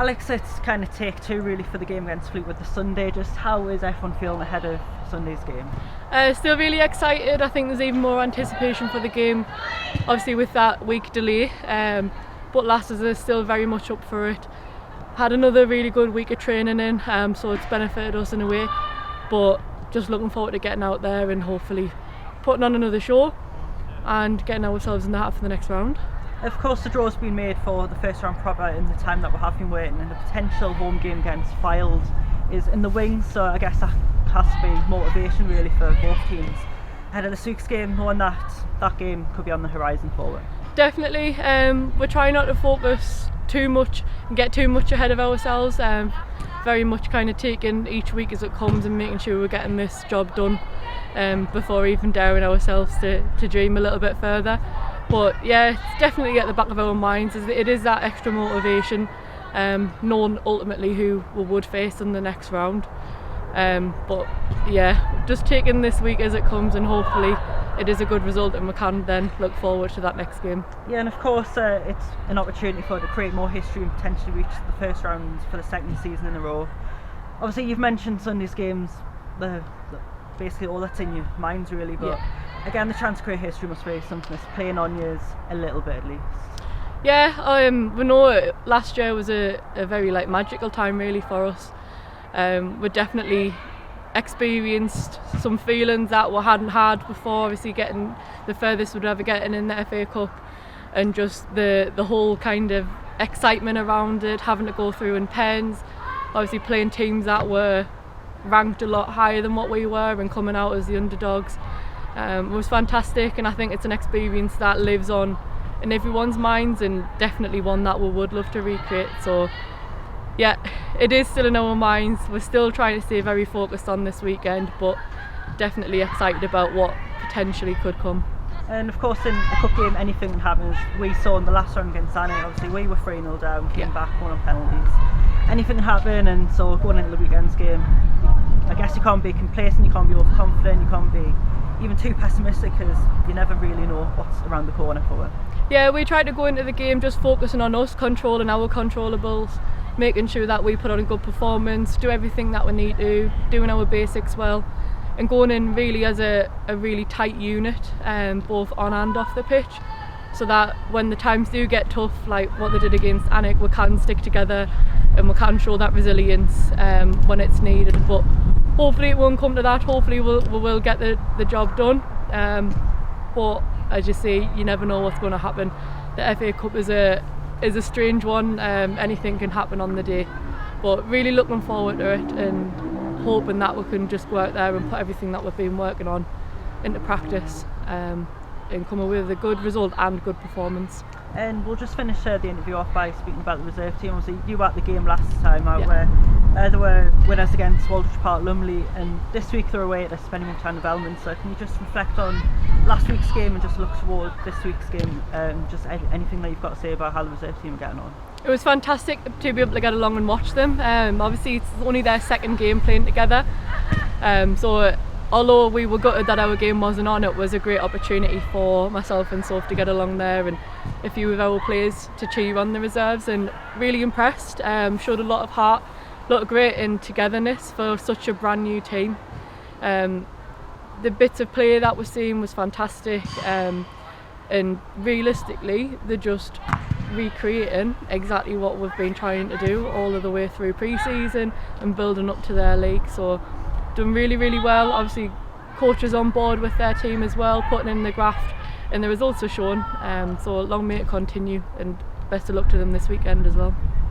Alex, it's kind of take two really for the game against Fleetwood this Sunday. Just how is everyone feeling ahead of Sunday's game? Still really excited. I think there's even more anticipation for the game, obviously with that week delay, but lasses are still very much up for it. Had another really good week of training in, so it's benefited us in a way, but just looking forward to getting out there and hopefully putting on another show and getting ourselves in the hat for the next round. Of course, the draw's been made for the first round proper in the time that we have been waiting, and the potential home game against Fylde is in the wings, so I guess that has to be motivation really for both teams ahead of this week's game, knowing that game could be on the horizon forward. Definitely, we're trying not to focus too much and get too much ahead of ourselves, very much kind of taking each week as it comes and making sure we're getting this job done before even daring ourselves to dream a little bit further. But yeah, it's definitely at the back of our minds. It is that extra motivation, knowing ultimately who we would face in the next round. But yeah, just taking this week as it comes, and hopefully it is a good result and we can then look forward to that next game. Yeah, and of course it's an opportunity for it to create more history and potentially reach the first round for the second season in a row. Obviously you've mentioned Sunday's games, basically all that's in your minds really, but again, the chance to create history must be something that's playing on you a little bit at least. Yeah, we know last year was a very magical time really for us. We definitely experienced some feelings that we hadn't had before, obviously getting the furthest we'd ever get in the FA Cup, and just the whole kind of excitement around it, having to go through in pens, obviously playing teams that were ranked a lot higher than what we were and coming out as the underdogs. It was fantastic, and I think it's an experience that lives on in everyone's minds, and definitely one that we would love to recreate. So yeah, it is still in our minds. We're still trying to stay very focused on this weekend, but definitely excited about what potentially could come. And of course in a cup game anything can happen, as we saw in the last round against Annie. Obviously we were 3-0 down, came back, won on penalties. Anything can happen, and so going into the weekend's game, I guess you can't be complacent, you can't be overconfident, you can't be even too pessimistic, because you never really know what's around the corner for it. Yeah, we tried to go into the game just focusing on us, controlling our controllables, making sure that we put on a good performance, do everything that we need to, doing our basics well, and going in really as a really tight unit, both on and off the pitch, so that when the times do get tough, like what they did against Alnwick, we can stick together and we can show that resilience when it's needed. But hopefully it won't come to that. Hopefully we will get the job done, but as you say, you never know what's going to happen. The FA Cup is a strange one. Anything can happen on the day, but really looking forward to it and hoping that we can just go out there and put everything that we've been working on into practice, and come away with a good result and good performance. And we'll just finish the interview off by speaking about the reserve team. Obviously you were at the game last time out where they were winners against Waldridge Park Lumley, and this week they're away at the Spennymoor Town Development. So can you just reflect on last week's game and just look toward this week's game, just anything that you've got to say about how the reserve team are getting on? It was fantastic to be able to get along and watch them. Obviously it's only their second game playing together, so although we were gutted that our game wasn't on, it was a great opportunity for myself and Soph to get along there and a few of our players to cheer on the reserves, and really impressed. Showed a lot of heart, a lot of grit and togetherness for such a brand new team. The bits of play that we're seeing was fantastic, and realistically they're just recreating exactly what we've been trying to do all of the way through pre-season and building up to their league. So done really well. Obviously coaches on board with their team as well, putting in the graft, and the results are shown, so long may it continue, and best of luck to them this weekend as well.